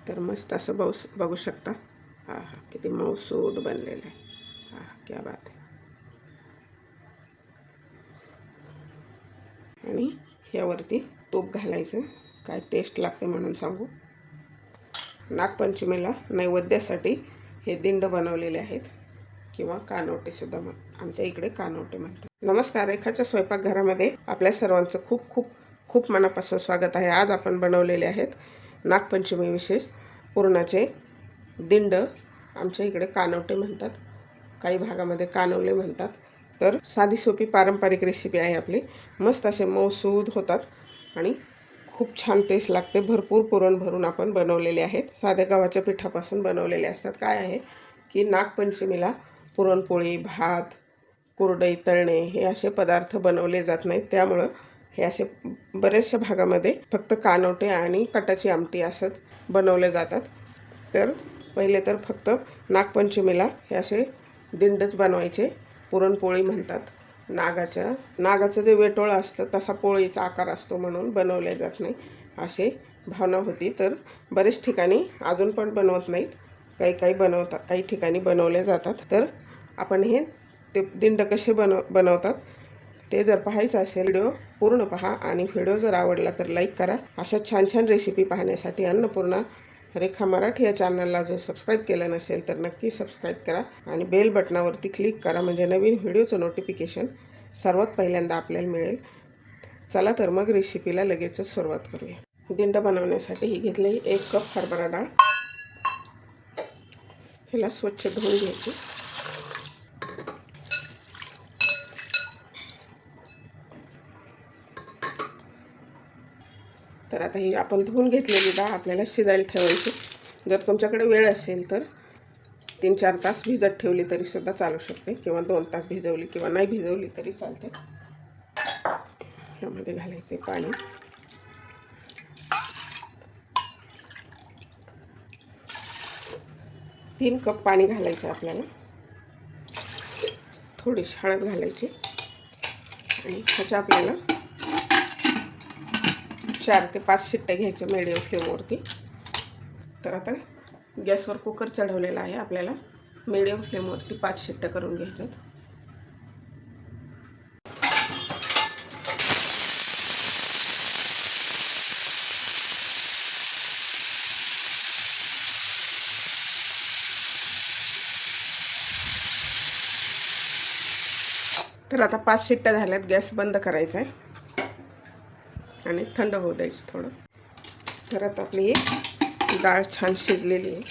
तर मस्त असं बघू शकता. हा हा, किती मऊसूद बनलेलं आहे. हा, क्या बात आहे. आणि ह्यावरती तूप घालायचं. काय टेस्ट लागते म्हणून सांगू. नागपंचमीला नैवेद्यासाठी हे दिंड बनवलेले आहेत किंवा कानवटेसुद्धा आमच्या इकडे कानवटे म्हणतात. नमस्कार, रेखाच्या स्वयंपाकघरामध्ये आपल्या सर्वांचं खूप खूप खूप मनापासून स्वागत आहे. आज आपण बनवलेले आहेत नागपंचमी विशेष पुरणाचे दिंड. आमच्या इकडे कानवटे म्हणतात, काही भागामध्ये कानवले म्हणतात. तर साधी सोपी पारंपरिक रेसिपी आहे आपली. मस्त असे मऊसूद होतात आणि खूप छान टेस्ट लागते. भरपूर पुरण भरून आपण बनवलेले आहेत. साध्या गव्हाच्या पिठापासून बनवलेले असतात. काय आहे की नागपंचमीला पुरणपोळी, भात, कुरडई तळणे हे असे पदार्थ बनवले जात नाहीत. त्यामुळं हे असे बऱ्याचशा भागामध्ये फक्त कानवटे आणि कटाची आमटी असंच बनवले जातात. तर पहिले तर फक्त नागपंचमीला हे असे दिंडच बनवायचे. पुरणपोळी म्हणतात. नागाचं जे वेटोळं असतं तसा पोळीचा आकार असतो म्हणून बनवले जात नाही असे भावना होती. तर बरेच ठिकाणी अजून पण बनवत नाहीत, काही बनवतात, काही ठिकाणी बनवले जातात. तर आपण हे ते दिंड कसे बनवतात ते जर पाहायचं असेल व्हिडिओ पूर्ण पहा. आणि व्हिडिओ जर आवडला तर लाईक करा. अशा छान छान रेसिपी पाहण्यासाठी अन्नपूर्णा रेखा मराठी या चॅनलला जर सबस्क्राईब केलं नसेल तर नक्की सबस्क्राईब करा आणि बेल बटनावरती क्लिक करा, म्हणजे नवीन व्हिडिओचं नोटिफिकेशन सर्वात पहिल्यांदा आपल्याला मिळेल. चला तर मग रेसिपीला लगेचच सुरुवात करूया. दिंड बनवण्यासाठी ही घेतली 1 कप हरभरा डाळ. ह्याला स्वच्छ धुवून घ्यायची. तर आता ही आपण धुवून घेतलेली डाळ आपल्याला शिजायला ठेवायची. जर तुमच्याकडे वेळ असेल तर 3-4 तास भिजत ठेवली तरीसुद्धा चालू शकते, किंवा 2 तास भिजवली किंवा नाही भिजवली तरी चालते. ह्यामध्ये घालायचे पाणी. तीन कप पाणी घालायचं आपल्याला. थोडीशी हळद घालायची आणि ह्याच्या आपल्याला 4 ते 5 शिट्ट्या घ्यायच्या मीडियम फ्लेमवरती. तर आता गॅसवर कुकर चढवलेला आहे. आपल्याला मीडियम फ्लेमवरती 5 शिट्ट्या करून घ्यायच्यात. तर आता 5 शिट्ट्या झाल्यात. गॅस बंद करायचा आहे आणि थंड होऊ द्यायचं थोडं. तर आता आपली डाळ छान शिजलेली आहे.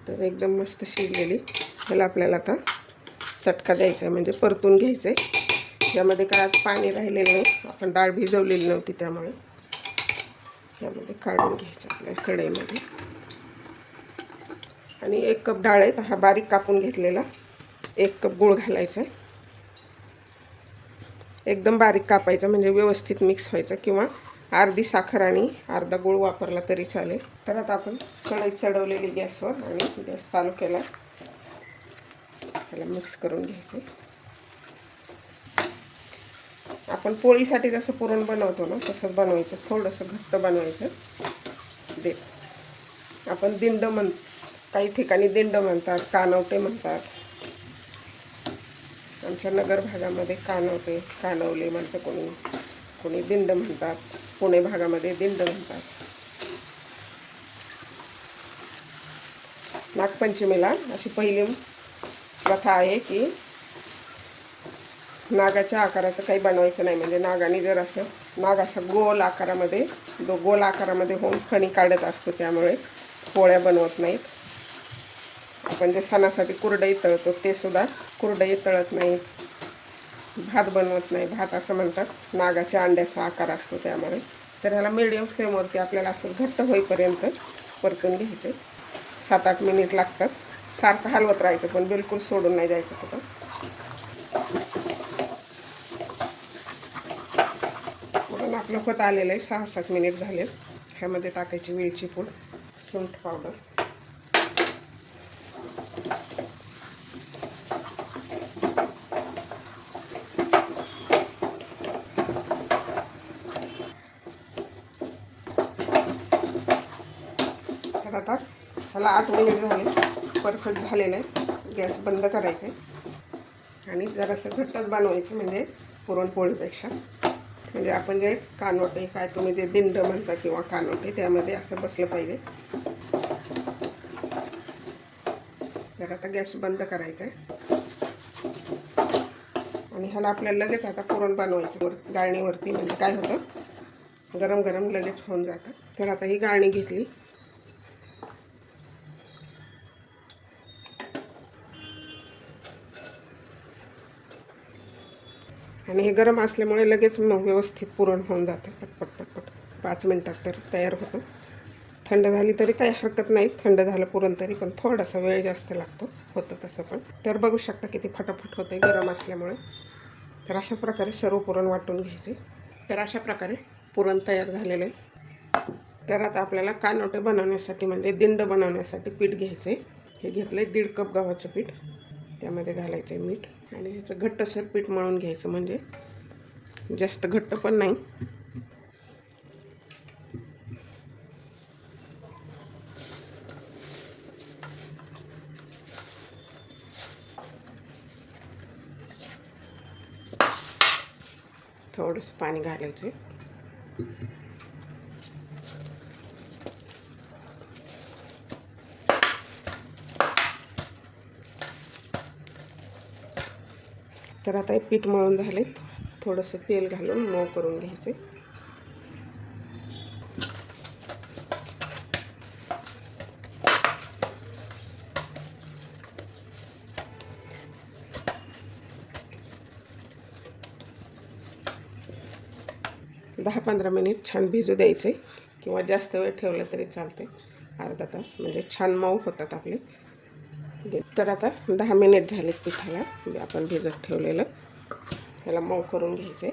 तर एकदम मस्त शिजलेली. ह्याला आपल्याला आता चटका द्यायचा आहे, म्हणजे परतून घ्यायचं आहे. यामध्ये काय आज पाणी राहिलेलं नाही, आपण डाळ भिजवलेली नव्हती त्यामुळे. यामध्ये काढून घ्यायचं आपल्या कढईमध्ये. आणि 1 कप डाळ आहे, हा बारीक कापून घेतलेला 1 कप गूळ घालायचा आहे. एकदम बारीक कापायचा म्हणजे व्यवस्थित मिक्स व्हायचं, किंवा अर्धी साखर आणि अर्धा गूळ वापरला तरी चालेल. तर आता आपण कढई चढवलेली गॅसवर आणि गॅस चालू केला. त्याला मिक्स करून घ्यायचं. आपण पोळीसाठी जसं पुरण बनवतो ना तसंच बनवायचं. थोडंसं घट्ट बनवायचं. आपण दिंड काही ठिकाणी दिंड म्हणतात, कानवटे म्हणतात. आमच्या नगर भागामध्ये कानवटे, कानवले म्हणतं कोणी, कोणी दिंड म्हणतात. पुणे भागामध्ये दिंड म्हणतात. नागपंचमीला अशी पहिली प्रथा आहे की नागाच्या आकाराचं काही बनवायचं नाही. म्हणजे नागाने जर असं नाग असं गोल आकारामध्ये होऊन फणी काढत असतो, त्यामुळे पोळ्या बनवत नाहीत. आपण जे सणासाठी कुरडई तळतो ते सुद्धा कुरडई तळत नाहीत. भात बनवत नाही. भात असं म्हणतात नागाच्या अंड्याचा आकार असतो त्यामुळे. तर ह्याला मीडियम फ्लेमवरती आपल्याला असं घट्ट होईपर्यंत परतून घ्यायचे. 7-8 मिनिट लागतात. सारखं हलवत राहायचं, पण बिलकुल सोडून नाही द्यायचं कुठं. म्हणून आपलं होत आलेलं आहे. 6-7 मिनिट झाले. ह्यामध्ये टाकायची वेलची पूड, सुंठ पावडर, तर आता ह्याला 8 मिनिट झाले, परफेक्ट झालेलं आहे. गॅस बंद करायचं आहे आणि जरासं घट्टच बनवायचं, म्हणजे पुरणपोळीपेक्षा. म्हणजे आपण जे कानवटे, काय तुम्ही जे दिंड म्हणता किंवा कानवटे, त्यामध्ये असं बसलं पाहिजे. तर आता गॅस बंद करायचा आहे आणि ह्याला आपल्याला लगेच आता पुरण बनवायचं गाळणीवरती. म्हणजे काय होतं, गरम गरम लगेच होऊन जातं. तर आता ही गाळणी घेतली आणि हे गरम असल्यामुळे लगेच व्यवस्थित पुरण होऊन जातं. पटपट पटपट 5 मिनटात तर तयार होतं. थंड झाली तरी काही हरकत नाही, थंड झालं पुरण तरी, पण थोडासा वेळ जास्त लागतो, होतं तसं पण. तर बघू शकता किती फटाफट होतं आहे गरम असल्यामुळे. तर अशा प्रकारे सर्व पुरण वाटून घ्यायचे. तर अशा प्रकारे पुरण तयार झालेलं आहे. तर आता आपल्याला कानवटे बनवण्यासाठी, म्हणजे दिंड बनवण्यासाठी पीठ घ्यायचे. हे घेतलं आहे 1.5 कप गव्हाचं पीठ. त्यामध्ये घालायचं आहे मीठ आणि ह्याचं घट्टसर पीठ मळून घ्यायचं, म्हणजे जास्त घट्ट पण नाही. थोडंसं पाणी घालायचे. तर आता हे पीठ मळून झाले, थोडंसं तेल घालून मऊ करून घ्यायचे. दहा 15 मिनिट छान भिजू द्यायचे, किंवा जास्त वेळ ठेवलं तरी चालते, अर्धा तास, म्हणजे छान मऊ होतात आपले. तर आता 10 मिनिट झाले पिठाला, आपण भिजत ठेवलेलं. ह्याला मऊ करून घ्यायचे.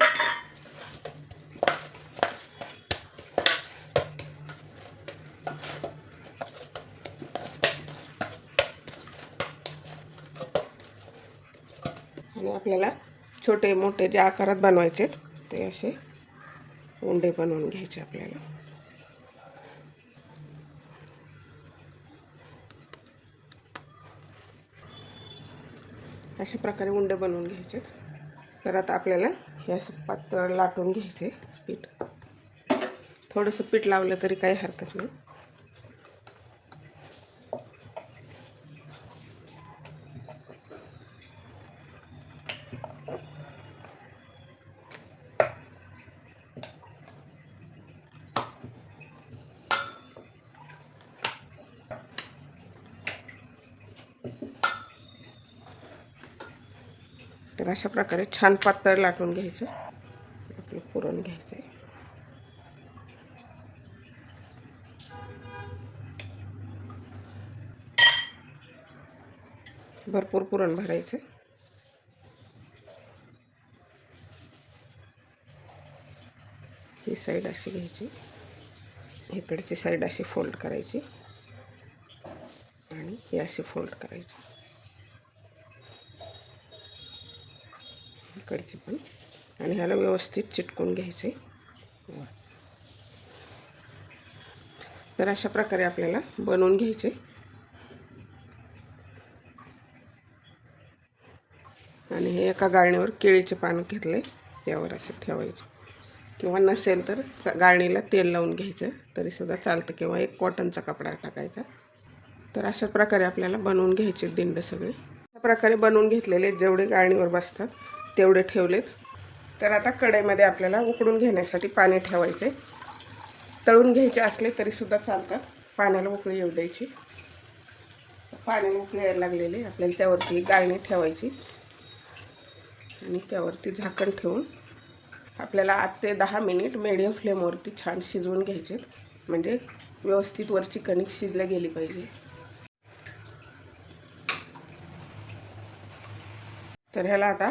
आणि आपल्याला छोटे मोठे जे आकारात बनवायचे ते असे उंडे बनवून घ्यायचे आपल्याला. अशा प्रकारे उंडे बनवून घ्यायचे. तर आता आपल्याला हे असं पातळ लाटून घ्यायचे पीठ. थोडंसं पीठ लावलं तरी काही हरकत नाही. तर अशा प्रकारे छान पातळ लाटून घ्यायचं. आपलं पुरण घ्यायचं आहे. भरपूर पुरण भरायचं. ही साईड अशी घ्यायची, इकडची साईड अशी फोल्ड करायची आणि ही अशी फोल्ड करायची, इकडची पण. आणि ह्याला व्यवस्थित चिटकून घ्यायचे. तर अशा प्रकारे आपल्याला बनवून घ्यायचे. आणि हे एका गाळणीवर केळीचे पान घेतले, त्यावर असं ठेवायचे, किंवा नसेल तर गाळणीला तेल लावून घ्यायचं तरीसुद्धा चालतं, किंवा एक कॉटनचा कपडा टाकायचा. तर अशा प्रकारे आपल्याला बनवून घ्यायचे दिंड सगळे. अशा प्रकारे बनवून घेतलेले, जेवढे गाळणीवर बसतात तेवढे ठेवलेत. तर आता कढईमध्ये आपल्याला उकडून घेण्यासाठी पाणी ठेवायचे. तळून घ्यायचे असले तरीसुद्धा चालतात. पाण्याला उकळी येऊ द्यायची. पाण्याला उकळी यायला लागलेली आपल्याला त्यावरती गाळणी ठेवायची आणि त्यावरती झाकण ठेवून आपल्याला 8 ते 10 मिनिट मीडियम फ्लेमवरती छान शिजवून घ्यायचे, म्हणजे व्यवस्थित वरची कणिक शिजल्या गेली पाहिजे. तर ह्याला आता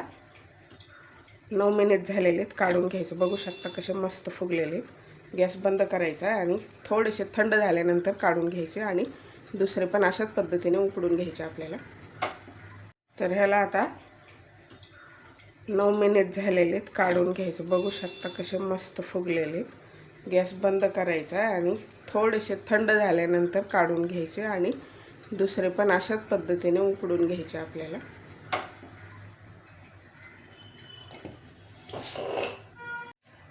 9 मिनिट झालेले आहेत, काढून घ्यायचं. बघू शकता कसे मस्त फुगलेले आहेत. गॅस बंद करायचा आणि थोडेसे थंड झाल्यानंतर काढून घ्यायचे आणि दुसरे पण अशाच पद्धतीने उकडून घ्यायचे आपल्याला. तर ह्याला आता 9 मिनिट झालेले आहेत, काढून घ्यायचं. बघू शकता कसे मस्त फुगलेले आहेत. गॅस बंद करायचा आणि थोडेसे थंड झाल्यानंतर काढून घ्यायचे आणि दुसरे पण अशाच पद्धतीने उकडून घ्यायचे आपल्याला।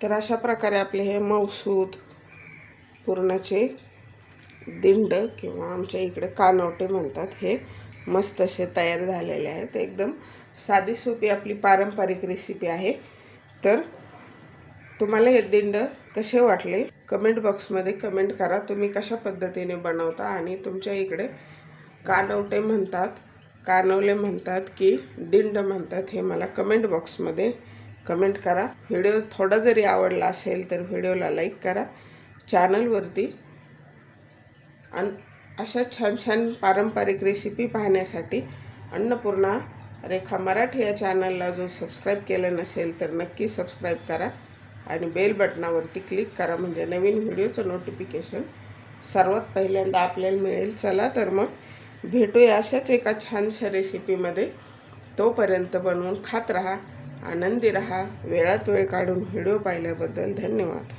तर अशा प्रकारे आपले हे मऊसूद पुरणाचे दिंड किंवा आमच्या इकडे कानवटे म्हणतात हे मस्त असे तयार झालेले आहेत। एकदम साधी सोपी आपली पारंपरिक रेसिपी आहे। तर तुम्हाला हे दिंड कसे वाटले कमेंट बॉक्समध्ये कमेंट करा। तुम्ही कशा पद्धतीने बनवता आणि तुमच्या इकडे कानवटे म्हणतात, कानवले म्हणतात की दिंड म्हणतात हे मला कमेंट बॉक्समध्ये कमेंट करा। व्हिडिओ थोडा जरी आवडला असेल तर व्हिडिओला लाईक करा। चॅनलवरती आणि अशा छान छान पारंपरिक रेसिपी पाहण्यासाठी अन्नपूर्णा रेखा मराठी या चॅनलला अजून सबस्क्राईब केलं नसेल तर नक्की सबस्क्राईब करा आणि बेल बटनावरती क्लिक करा, म्हणजे नवीन व्हिडिओचं नोटिफिकेशन सर्वात पहिल्यांदा आपल्याला मिळेल। चला तर मग भेटूया अशाच एका छानशा रेसिपीमध्ये। तोपर्यंत बनवून खात राहा, आनंदी राहा। वेळात वेळ काढून व्हिडिओ पाहिल्याबद्दल धन्यवाद।